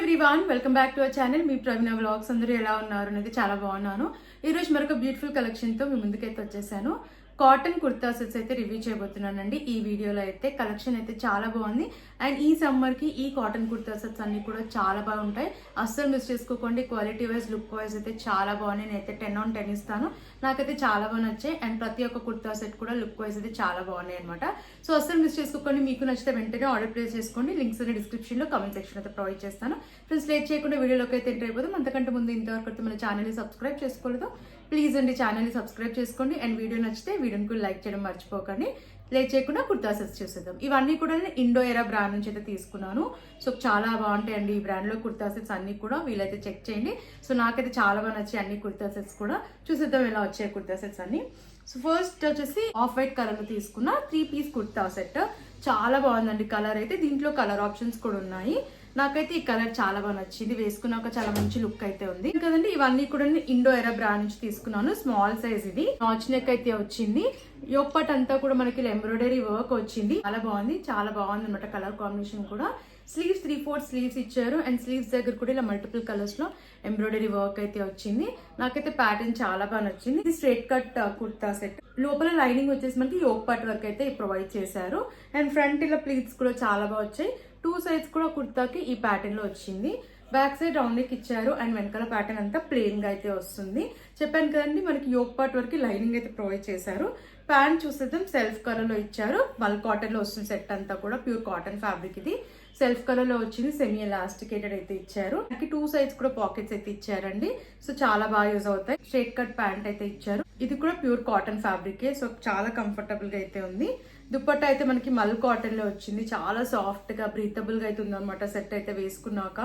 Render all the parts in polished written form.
Everyone, welcome back to our channel. Me Praveena vlogs అందరూ ఎలా ఉన్నారు అనేది చాలా బాగున్నాను. ఈ రోజు మరొక బ్యూటిఫుల్ కలెక్షన్ తో మీ ముందుకైతే వచ్చేసాను. కాటన్ కుర్తా సెట్స్ అయితే రివ్యూ చేయబోతున్నానండి. ఈ వీడియోలో అయితే కలెక్షన్ అయితే చాలా బాగుంది. అండ్ ఈ సమ్మర్ కి ఈ కాటన్ కుర్తా సెట్స్ అన్ని కూడా చాలా బాగుంటాయి. అస్సలు మిస్ చేసుకోకండి. క్వాలిటీ వైజ్, లుక్ వైజ్ అయితే చాలా బాగున్నాయి. నేనైతే 10 on 10 ఇస్తాను. నాకైతే చాలా బాగా నచ్చాయి. అండ్ ప్రతి ఒక్క కుర్తా సెట్ కూడా లుక్ వైజ్ అయితే చాలా బాగున్నాయి అనమాట. సో అస్సలు మిస్ చేసుకోకండి. మీకు నచ్చితే వెంటనే ఆర్డర్ ప్లేస్ చేసుకోండి. లింక్స్ అనే డిస్క్రిప్షన్ లో కామెంట్ సెక్షన్ అయితే ప్రొవైడ్ చేస్తాను. ఫ్రెండ్స్, లేట్ చేయకుండా వీడియోలోకి అయితే ఎంటర్ అయిపోతాం. అంతకంటే ముందు ఇంతవరకు మన ఛానల్ని సబ్స్క్రైబ్ చేసుకోలేదు, ప్లీజ్ అండి ఛానల్ని సబ్స్క్రైబ్ చేసుకోండి. అండ్ వీడియో నచ్చితే వీడియోని కూడా లైక్ చేయడం మర్చిపోకండి. లేట్ చేయకుండా కుర్తా సెట్స్ చూసేద్దాం. ఇవన్నీ కూడా నేను ఇండో ఎరా బ్రాండ్ నుంచి అయితే తీసుకున్నాను. సో చాలా బాగుంటాయండి ఈ బ్రాండ్ లో కుర్తా సెట్స్ అన్ని కూడా. వీలైతే చెక్ చేయండి. సో నాకైతే చాలా బాగా నచ్చాయి అన్ని కుర్తా సెట్స్ కూడా. చూసేద్దాం ఎలా వచ్చాయి కుర్తా సెట్స్ అన్ని. సో ఫస్ట్ వచ్చేసి ఆఫ్ వైట్ కలర్ లో తీసుకున్న 3 piece కుర్తా సెట్. చాలా బాగుందండి కలర్ అయితే. దీంట్లో కలర్ ఆప్షన్స్ కూడా ఉన్నాయి. నాకైతే ఈ కలర్ చాలా బాగా నచ్చింది. వేసుకున్నాక చాలా మంచి లుక్ అయితే ఉంది కదండి. ఇవన్నీ కూడా ఇండో ఎరా బ్రాండ్ నుంచి తీసుకున్నాను. స్మాల్ సైజ్ ఇది. నాచ్ నెక్ అయితే వచ్చింది. యోగపాట్ అంతా కూడా మనకి ఎంబ్రాయిడరీ వర్క్ వచ్చింది. చాలా బాగుంది అనమాట. కలర్ కాంబినేషన్ కూడా. స్లీవ్స్ 3/4 స్లీవ్స్ ఇచ్చారు. అండ్ స్లీవ్స్ దగ్గర కూడా ఇలా మల్టిపుల్ కలర్స్ లో ఎంబ్రాయిడరీ వర్క్ అయితే వచ్చింది. నాకైతే ప్యాటర్న్ చాలా బాగా నచ్చింది. ఇది స్ట్రైట్ కట్ కుర్తా సెట్. లోపల లైనింగ్ వచ్చేసి మనకి యోగపాట్ వర్క్ అయితే ప్రొవైడ్ చేశారు. అండ్ ఫ్రంట్ ఇలా ప్లీట్స్ కూడా చాలా బాగా వచ్చాయి. 2 sides కూడా కుర్తాకి ఈ ప్యాటర్న్ లో వచ్చింది. బ్యాక్ సైడ్ రౌండ్ నెక్ ఇచ్చారు. అండ్ వెనకాల ప్యాటర్న్ అంతా ప్లెయిన్ గా అయితే వస్తుంది. చెప్పాను కదండి మనకి యోగ్ పార్ట్ వరకు లైనింగ్ అయితే ప్రొవైడ్ చేశారు. ప్యాంట్ చూసేద్దాం. సెల్ఫ్ కలర్ లో ఇచ్చారు. మల్ కాటన్ లో వస్తుంది. సెట్ అంతా కూడా ప్యూర్ కాటన్ ఫ్యాబ్రిక్. ఇది సెల్ఫ్ కలర్ లో వచ్చింది. సెమీ ఎలాస్టికేటెడ్ అయితే ఇచ్చారు. మనకి 2 sides కూడా పాకెట్స్ అయితే ఇచ్చారండి. సో చాలా బాగా యూజ్ అవుతాయి. స్ట్రైట్ కట్ ప్యాంట్ అయితే ఇచ్చారు. ఇది కూడా ప్యూర్ కాటన్ ఫ్యాబ్రిక్. సో చాలా కంఫర్టబుల్ గా అయితే ఉంది. దుపట్టా అయితే మనకి మల్ కాటన్ లో వచ్చింది. చాలా సాఫ్ట్ గా బ్రీతబుల్ గా అయితే ఉందన్నమాట సెట్ అయితే వేసుకున్నాక.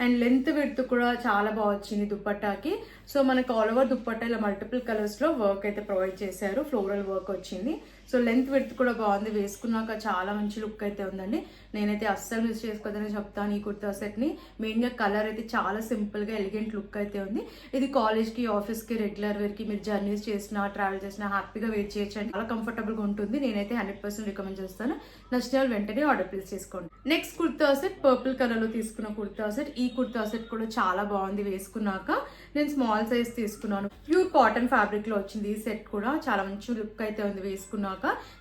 అండ్ లెంత్ విడ్త్ కూడా చాలా బాగా వచ్చింది దుపట్టాకి. సో మనకి ఆల్ ఓవర్ దుపట్టా ఇలా మల్టిపుల్ కలర్స్ లో వర్క్ అయితే ప్రొవైడ్ చేశారు. ఫ్లోరల్ వర్క్ వచ్చింది. సో లెంత్ విడ్త్ కూడా బాగుంది. వేసుకున్నాక చాలా మంచి లుక్ అయితే ఉందండి. నేనైతే అస్సలు మిస్ చేసుకోదని చెప్తాను ఈ కుర్తా సెట్ ని. మెయిన్ గా కలర్ అయితే చాలా సింపుల్ గా ఎలిగెంట్ లుక్ అయితే ఉంది. ఇది కాలేజ్ కి, ఆఫీస్ కి, రెగ్యులర్ వేర్ కి మీరు జర్నీస్ చేసినా, ట్రావెల్ చేసినా హ్యాపీగా వేర్ చేయొచ్చు. చాలా కంఫర్టబుల్ గా ఉంటుంది. నేనైతే 100% రికమెండ్ చేస్తాను. నచ్చిన వాళ్ళు వెంటనే ఆర్డర్ ప్లేస్ చేసుకోండి. Next kurta set purple colour లో తీసుకున్న కుర్తా సెట్. ఈ కుర్తా సెట్ కూడా చాలా బాగుంది. వేసుకున్నాక నేను స్మాల్ సైజ్ తీసుకున్నాను. ప్యూర్ కాటన్ ఫ్యాబ్రిక్ లో వచ్చింది ఈ సెట్ కూడా. చాలా మంచి లుక్ అయితే ఉంది వేసుకున్నాక.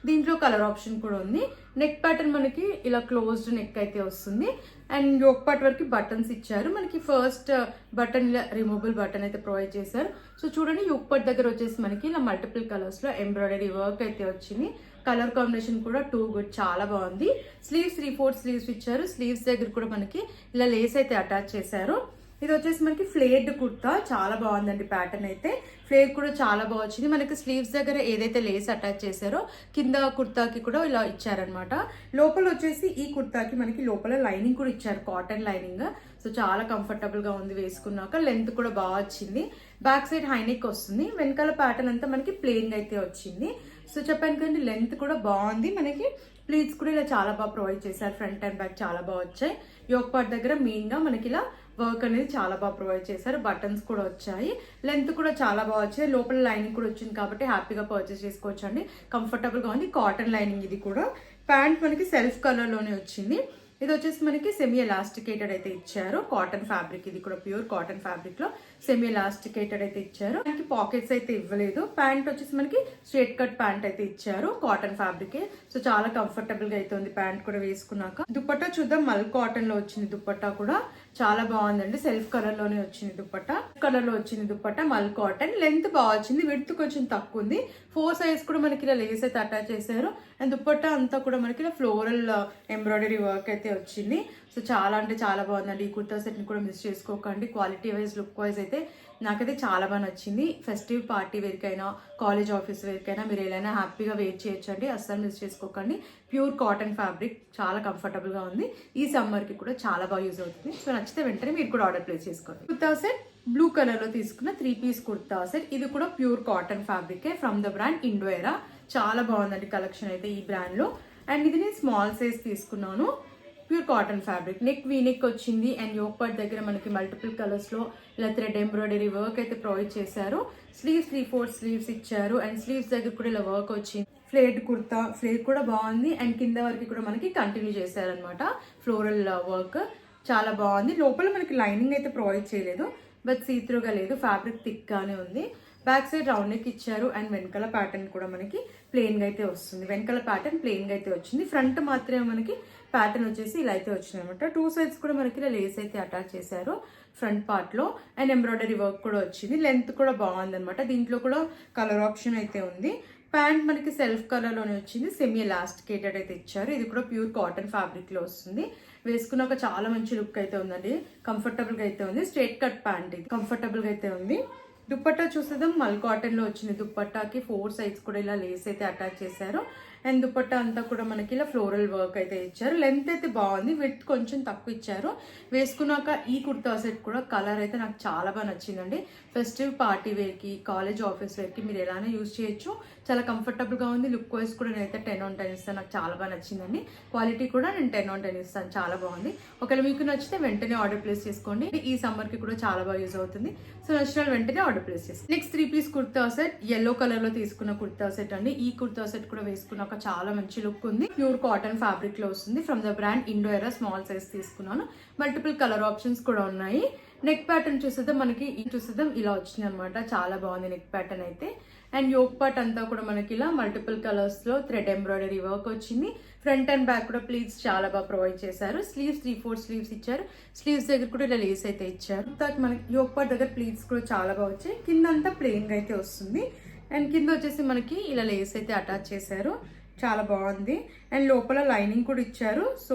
దీంట్లో కలర్ ఆప్షన్ కూడా ఉంది. నెక్ ప్యాటర్న్ మనకి ఇలా క్లోజ్డ్ నెక్ అయితే వస్తుంది. అండ్ యోక్ పార్ట్ వరకు బటన్స్ ఇచ్చారు. మనకి ఫస్ట్ బటన్ ఇలా రిమూవబుల్ బటన్ అయితే ప్రొవైడ్ చేశారు. సో చూడండి, యోక్ పార్ట్ దగ్గర వచ్చేసి మనకి ఇలా మల్టిపుల్ కలర్స్ లో ఎంబ్రాయిడరీ వర్క్ అయితే వచ్చింది. కలర్ కాంబినేషన్ కూడా టూ గుడ్, చాలా బాగుంది. స్లీవ్స్ 3/4 స్లీవ్స్ ఇచ్చారు. స్లీవ్స్ దగ్గర కూడా మనకి ఇలా లేస్ అయితే అటాచ్ చేశారు. ఇది వచ్చేసి మనకి ఫ్లేర్డ్ కుర్తా. చాలా బాగుందండి ప్యాటర్న్ అయితే. ఫ్లేర్ కూడా చాలా బాగా వచ్చింది. మనకి స్లీవ్స్ దగ్గర ఏదైతే లేస్ అటాచ్ చేశారో కింద కుర్తాకి కూడా ఇలా ఇచ్చారనమాట. లోపల వచ్చేసి ఈ కుర్తాకి మనకి లోపల లైనింగ్ కూడా ఇచ్చారు, కాటన్ లైనింగ్. సో చాలా కంఫర్టబుల్ గా ఉంది వేసుకున్నాక. లెంత్ కూడా బాగా వచ్చింది. బ్యాక్ సైడ్ హైనెక్ వస్తుంది. వెనకాల ప్యాటర్న్ అంతా మనకి ప్లెయిన్ గా అయితే వచ్చింది. సో చెప్పాను కదండి, లెంత్ కూడా బాగుంది. మనకి ప్లీట్స్ కూడా ఇలా చాలా బాగా ప్రొవైడ్ చేశారు. ఫ్రంట్ అండ్ బ్యాక్ చాలా బాగా వచ్చాయి. యోక్ పార్ట్ దగ్గర మెయిన్ గా మనకి ఇలా వర్క్ అనేది చాలా బాగా ప్రొవైడ్ చేశారు. బటన్స్ కూడా వచ్చాయి. లెంత్ కూడా చాలా బాగా వచ్చాయి. లోపల లైనింగ్ కూడా వచ్చింది కాబట్టి హ్యాపీగా పర్చేస్ చేసుకోవచ్చు అండి. కంఫర్టబుల్ గా ఉంది. కాటన్ లైనింగ్ ఇది కూడా. ప్యాంట్ మనకి సెల్ఫ్ కలర్ లోనే వచ్చింది. ఇది వచ్చేసి మనకి సెమీ ఎలాస్టికేటెడ్ అయితే ఇచ్చారు. Cotton fabric. ఇది కూడా ప్యూర్ కాటన్ ఫ్యాబ్రిక్ లో సెమీ ఎలాస్టికేటెడ్ అయితే ఇచ్చారు. మనకి పాకెట్స్ అయితే ఇవ్వలేదు. ప్యాంట్ వచ్చేసి మనకి స్ట్రైట్ కట్ ప్యాంట్ అయితే ఇచ్చారు. Cotton fabric. సో చాలా కంఫర్టబుల్ గా అయితే ఉంది ప్యాంట్ కూడా వేసుకున్నాక. దుపట్టా చూద్దాం. మల్ కాటన్ లో వచ్చింది దుపట్టా కూడా. చాలా బాగుందండి. సెల్ఫ్ కలర్ లోనే వచ్చింది దుపట్టా. కలర్ లో వచ్చింది దుపట్టా. మల్ కాటన్. లెంత్ బాగా వచ్చింది. విడ్త్ కొంచెం తక్కువ ఉంది. 4 sides కూడా మనకి ఇలా లేస్ అయితే అటాచ్ చేశారు. అండ్ దుపట్టా అంతా కూడా మనకి ఇలా ఫ్లోరల్ ఎంబ్రాయిడరీ వర్క్ అయితే వచ్చింది. సో చాలా అంటే చాలా బాగుందండి. ఈ కుర్తా సెట్ ని కూడా మిస్ చేసుకోకండి. క్వాలిటీ వైజ్, లుక్ వైజ్ అయితే నాకైతే చాలా బాగా నచ్చింది. ఫెస్టివ్ పార్టీ వేర్కైనా, కాలేజ్ ఆఫీస్ వేర్కైనా మీరు ఎలా హ్యాపీగా వేర్ చేయొచ్చండి. అస్సలు మిస్ చేసుకోకండి. Pure cotton fabric. చాలా కంఫర్టబుల్ గా ఉంది. ఈ సమ్మర్ కి కూడా చాలా బాగా యూజ్ అవుతుంది. సో నచ్చితే వెంటనే మీరు కూడా ఆర్డర్ ప్లేస్ చేసుకోండి. కుర్తా సెట్ బ్లూ కలర్ లో తీసుకున్న 3 piece కుర్తా సెట్. ఇది కూడా pure cotton fabric from the brand Indo ఎరా. చాలా బాగుందండి కలెక్షన్ అయితే ఈ బ్రాండ్ లో. అండ్ ఇది నేను స్మాల్ సైజ్ తీసుకున్నాను. Pure cotton fabric. Neck V neck వచ్చింది. అండ్ యోక్ పార్ట్ దగ్గర మనకి మల్టిపుల్ కలర్స్ లో ఇలా థ్రెడ్ ఎంబ్రాయిడరీ వర్క్ అయితే ప్రొవైడ్ చేశారు. స్లీవ్స్ 3/4 స్లీవ్స్ ఇచ్చారు. అండ్ స్లీవ్స్ దగ్గర కూడా ఇలా వర్క్ వచ్చింది. ఫ్లేర్డ్ కుర్తా. ఫ్లేర్ కూడా బాగుంది. అండ్ కింద వరకు కూడా మనకి కంటిన్యూ చేశారనమాట ఫ్లోరల్ వర్క్. చాలా బాగుంది. లోపల మనకి లైనింగ్ అయితే ప్రొవైడ్ చేయలేదు, బట్ సీత్రూగా లేదు, ఫ్యాబ్రిక్ థిక్గానే ఉంది. బ్యాక్ సైడ్ రౌండ్ నెక్ ఇచ్చారు అండ్ వెనకాల ప్యాటర్న్ కూడా మనకి ప్లెయిన్గా అయితే వస్తుంది. వెనకాల ప్యాటర్న్ ప్లెయిన్గా అయితే వచ్చింది. ఫ్రంట్ మాత్రమే మనకి ప్యాటర్న్ వచ్చేసి ఇలా అయితే వచ్చింది అనమాట. 2 సైడ్స్ కూడా మనకి ఇలా లేస్ అయితే అటాచ్ చేశారు ఫ్రంట్ పార్ట్లో. అండ్ ఎంబ్రాయిడరీ వర్క్ కూడా వచ్చింది. లెంత్ కూడా బాగుంది అనమాట. దీంట్లో కూడా కలర్ ఆప్షన్ అయితే ఉంది. ప్యాంట్ మనకి సెల్ఫ్ కలర్లోనే వచ్చింది. సెమీ ఎలాస్టికేటెడ్ అయితే ఇచ్చారు. ఇది కూడా ప్యూర్ కాటన్ ఫ్యాబ్రిక్లో వస్తుంది. వేసుకున్నాక చాలా మంచి లుక్ అయితే ఉందండి. కంఫర్టబుల్గా అయితే ఉంది. స్ట్రైట్ కట్ ప్యాంట్ ఇది కంఫర్టబుల్గా అయితే ఉంది. దుప్పట్టా చూసేద్దాం. మల్ కాటన్లో వచ్చింది. దుప్పట్టాకి 4 సైడ్స్ కూడా ఇలా లేస్ అయితే అటాచ్ చేశారు. అండ్ దుపట్టా అంతా కూడా మనకి ఇలా ఫ్లోరల్ వర్క్ అయితే ఇచ్చారు. లెంత్ అయితే బాగుంది, విడ్త్ కొంచెం తక్కువ ఇచ్చారు. వేసుకున్నాక ఈ కుర్తా సెట్ కూడా కలర్ అయితే నాకు చాలా బాగా నచ్చిందండి. ఫెస్టివ్ పార్టీ వేర్కి, కాలేజ్ ఆఫీస్ వేర్కి మీరు ఎలానే యూజ్ చేయొచ్చు. చాలా కంఫర్టబుల్గా ఉంది. లుక్ వైజ్ కూడా నేనైతే 10 on 10 ఇస్తాను. నాకు చాలా బాగా నచ్చిందండి. క్వాలిటీ కూడా నేను 10 on 10 ఇస్తాను. చాలా బాగుంది. ఒకవేళ మీకు నచ్చితే వెంటనే ఆర్డర్ ప్లేస్ చేసుకోండి. ఈ సమ్మర్కి కూడా చాలా బాగా యూజ్ అవుతుంది. సో నచ్చిన వెంటనే ఆర్డర్ ప్లేస్ చేసుకోండి. Next 3 piece kurta set, yellow కలర్లో తీసుకున్న కుర్తా సెట్ అండి. ఈ కుర్తా సెట్ కూడా వేసుకున్నాక చాలా మంచి లుక్ ఉంది. ప్యూర్ కాటన్ ఫ్యాబ్రిక్ లో వస్తుంది. ఫ్రమ్ ద బ్రాండ్ ఇండో ఎరా. స్మాల్ సైజ్ తీసుకున్నాను. మల్టిపుల్ కలర్ ఆప్షన్స్ కూడా ఉన్నాయి. నెక్ ప్యాటర్న్ చూసేద్దాం. మనకి ఇలా వచ్చింది అనమాట. చాలా బాగుంది నెక్ ప్యాటర్న్ అయితే. అండ్ యోక్ పార్ట్ అంతా కూడా మనకి ఇలా మల్టిపుల్ కలర్స్ లో థ్రెడ్ ఎంబ్రాయిడరీ వర్క్ వచ్చింది. ఫ్రంట్ అండ్ బ్యాక్ కూడా ప్లీట్స్ చాలా బాగా ప్రొవైడ్ చేశారు. స్లీవ్స్ 3/4 స్లీవ్స్ ఇచ్చారు. స్లీవ్స్ దగ్గర కూడా ఇలా లేస్ అయితే ఇచ్చారు. మనకి యోక్ పార్ట్ దగ్గర ప్లీట్స్ కూడా చాలా బాగా వచ్చాయి. కింద అంతా ప్లెయిన్ గా అయితే వస్తుంది. అండ్ కింద వచ్చేసి మనకి ఇలా లేస్ అయితే అటాచ్ చేశారు. చాలా బాగుంది. అండ్ లోపల లైనింగ్ కూడా ఇచ్చారు. సో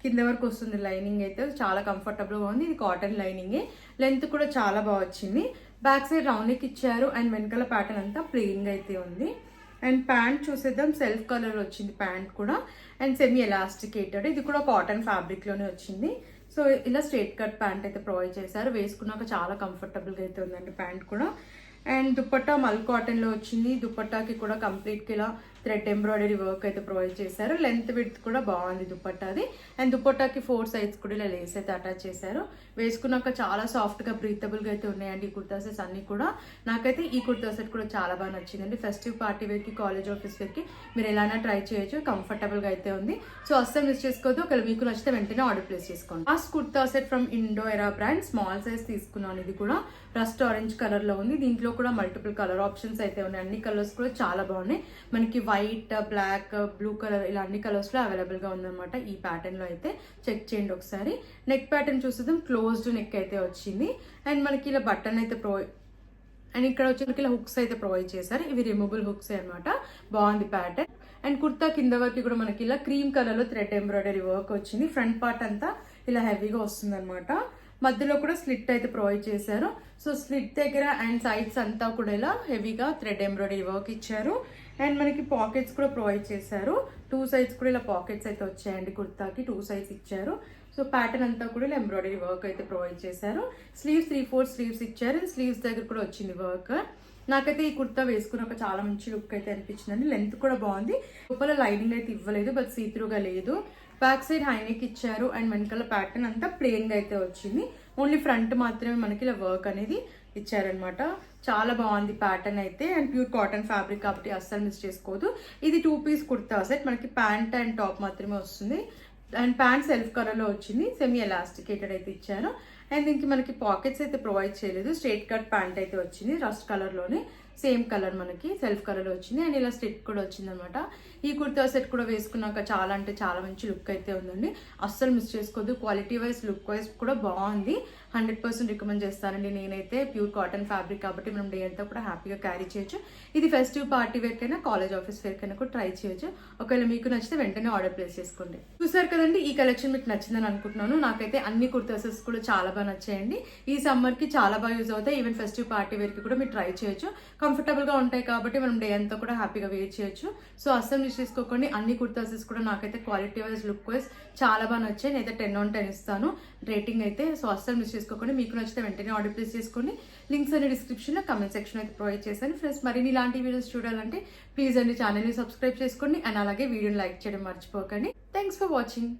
కింద వరకు వస్తుంది లైనింగ్ అయితే. చాలా కంఫర్టబుల్గా ఉంది. ఇది కాటన్ లైనింగే. లెంత్ కూడా చాలా బాగా వచ్చింది. బ్యాక్ సైడ్ రౌండ్ నెక్ ఇచ్చారు. అండ్ వెనకాల ప్యాటర్న్ అంతా ప్లెయిన్గా అయితే ఉంది. అండ్ ప్యాంట్ చూసేద్దాం. సెల్ఫ్ కలర్ వచ్చింది ప్యాంట్ కూడా. And semi elasticated. ఇది కూడా కాటన్ ఫ్యాబ్రిక్లోనే వచ్చింది. సో ఇలా స్ట్రైట్ కట్ ప్యాంట్ అయితే ప్రొవైడ్ చేశారు. వేసుకున్నాక చాలా కంఫర్టబుల్గా అయితే ఉందండి ప్యాంట్ కూడా. అండ్ దుపట్టా మల్ కాటన్లో వచ్చింది. దుపట్టాకి కూడా కంప్లీట్గా ఇలా థ్రెడ్ ఎంబ్రాయిడరీ వర్క్ అయితే ప్రొవైడ్ చేశారు. లెంత్ విడ్త్ కూడా బాగుంది దుపట్టాది. అండ్ దుపట్టాకి 4 సైడ్స్ కూడా ఇలా లేస్ అయితే అటాచ్ చేశారు. వేసుకున్నాక చాలా సాఫ్ట్గా బ్రీతబుల్గా అయితే ఉన్నాయండి ఈ కుర్తా సెట్స్ అన్నీ కూడా. నాకైతే ఈ కుర్తా సెట్ కూడా చాలా బాగా నచ్చిందండి. ఫెస్టివ్ పార్టీ వేర్కి, కాలేజ్ ఆఫీస్ వేర్కి మీరు ఎలానా ట్రై చేయొచ్చు. కంఫర్టబుల్గా అయితే ఉంది. సో అస్సలు మిస్ చేసుకోవద్దు. ఒకవేళ మీకు నచ్చితే వెంటనే ఆర్డర్ ప్లేస్ చేసుకోండి. Last kurta set from Indo ఎరా బ్రాండ్. స్మాల్ సైజ్ తీసుకున్నాను. ఇది కూడా రస్ట్ ఆరెంజ్ కలర్లో ఉంది. దీంట్లో కూడా మల్టిపుల్ కలర్ ఆప్షన్స్ అయితే ఉన్నాయి. అన్ని కలర్స్ కూడా చాలా బాగున్నాయి. మనకి వైట్, బ్లాక్, బ్లూ కలర్ ఇలా అన్ని కలర్స్లో అవైలబుల్గా ఉందన్నమాట. ఈ ప్యాటర్న్లో అయితే చెక్ చేయండి ఒకసారి. నెక్ ప్యాటర్న్ చూసేద్దాం. క్లోజ్డ్ నెక్ అయితే వచ్చింది. అండ్ మనకి ఇలా బటన్ అయితే అండ్ ఇక్కడ వచ్చి ఇలా హుక్స్ అయితే ప్రొవైడ్ చేశారు. ఇవి రిమూవబుల్ హుక్స్ అనమాట. బాగుంది ప్యాటర్న్. అండ్ కుర్తా కింద వరకు కూడా మనకి ఇలా క్రీమ్ కలర్లో థ్రెడ్ ఎంబ్రాయిడరీ వర్క్ వచ్చింది. ఫ్రంట్ పార్ట్ అంతా ఇలా హెవీగా వస్తుంది అనమాట. మధ్యలో కూడా స్లిట్ అయితే ప్రొవైడ్ చేశారు. సో స్లిట్ దగ్గర అండ్ సైడ్స్ అంతా కూడా ఇలా హెవీగా థ్రెడ్ ఎంబ్రాయిడరీ వర్క్ ఇచ్చారు. అండ్ మనకి పాకెట్స్ కూడా ప్రొవైడ్ చేశారు. 2 సైడ్స్ కూడా ఇలా పాకెట్స్ అయితే వచ్చాయండి. కుర్తాకి 2 సైడ్స్ ఇచ్చారు. సో ప్యాటర్న్ అంతా కూడా ఇలా ఎంబ్రాయిడరీ వర్క్ అయితే ప్రొవైడ్ చేశారు. స్లీవ్స్ 3/4 స్లీవ్స్ ఇచ్చారు. అండ్ స్లీవ్స్ దగ్గర కూడా వచ్చింది వర్క్. నాకైతే ఈ కుర్తా వేసుకున్నాక చాలా మంచి లుక్ అయితే అనిపించిందండి. లెంత్ కూడా బాగుంది. లోపల లైనింగ్ అయితే ఇవ్వలేదు, బట్ సీత్రూగా లేదు. బ్యాక్ సైడ్ హైనెక్ ఇచ్చారు. అండ్ వెనకాల ప్యాటర్న్ అంతా ప్లెయిన్గా అయితే వచ్చింది. ఓన్లీ ఫ్రంట్ మాత్రమే మనకి ఇలా వర్క్ అనేది ఇచ్చారనమాట. చాలా బాగుంది ప్యాటర్న్ అయితే. అండ్ ప్యూర్ కాటన్ ఫ్యాబ్రిక్ కాబట్టి అస్సలు మిస్ చేసుకోవద్దు. ఇది 2 పీస్ కుర్తా సెట్. మనకి ప్యాంట్ అండ్ టాప్ మాత్రమే వస్తుంది. అండ్ ప్యాంట్ సెల్ఫ్ కలర్లో వచ్చింది. సెమీ ఎలాస్టికేటెడ్ అయితే ఇచ్చారు. అండ్ దీనికి మనకి పాకెట్స్ అయితే ప్రొవైడ్ చేయలేదు. స్ట్రైట్ కట్ ప్యాంట్ అయితే వచ్చింది. రస్ట్ కలర్లోనే సేమ్ కలర్ మనకి సెల్ఫ్ కలర్ వచ్చింది. అండ్ ఇలా స్టిక్ కూడా వచ్చింది అనమాట. ఈ కుర్తా సెట్ కూడా వేసుకున్నాక చాలా అంటే చాలా మంచి లుక్ అయితే ఉందండి. అస్సలు మిస్ చేసుకోవద్దు. క్వాలిటీ వైజ్, లుక్ వైజ్ కూడా బాగుంది. 100% రికమెండ్ చేస్తానండి నేనైతే. ప్యూర్ కాటన్ ఫ్యాబ్రిక్ కాబట్టి మనం డే అంతా కూడా హ్యాపీగా క్యారీ చేయొచ్చు. ఇది ఫెస్టివ్ పార్టీ వేర్ కైనా, కాలేజ్ ఆఫీస్ వేర్ కైనా కూడా ట్రై చేయొచ్చు. ఒకవేళ మీకు నచ్చితే వెంటనే ఆర్డర్ ప్లేస్ చేసుకోండి. చూసారు కదండి, ఈ కలెక్షన్ మీకు నచ్చిందని అనుకుంటున్నాను. నాకైతే అన్ని కుర్తా సెట్స్ కూడా చాలా బాగా నచ్చాయండి. ఈ సమ్మర్కి చాలా బాగా యూజ్ అవుతాయి. ఈవెన్ ఫెస్టివ్ పార్టీ వేర్కి కూడా మీరు ట్రై చేయొచ్చు. కంఫర్టబుల్గా ఉంటాయి కాబట్టి మనం డే అంతా కూడా హ్యాపీగా వేర్ చేయొచ్చు. సో అస్సలు మిస్ చేసుకోకండి. అన్ని కుర్తా సెట్స్ కూడా నాకైతే క్వాలిటీ వైజ్, లుక్ వైజ్ చాలా బాగా నచ్చాయి. నేనైతే 10 on 10 ఇస్తాను రేటింగ్ అయితే. సో అస్సలు మిస్ చేసుకోకండి. మీకు నచ్చితే వెంటనే ఆర్డర్ ప్లేస్ చేసుకోండి. లింక్స్ అన్ని డిస్క్రిప్షన్లో, కమెంట్ సెక్షన్ అయితే ప్రొవైడ్ చేశాను. ఫ్రెండ్స్ మరిన్ని ఇలాంటి వీడియోస్ చూడాలంటే ప్లీజ్ అండి ఛానల్ని సబ్స్క్రైబ్ చేసుకోండి. అండ్ అలాగే వీడియోని లైక్ చేయడం మర్చిపోకండి. Thanks for watching.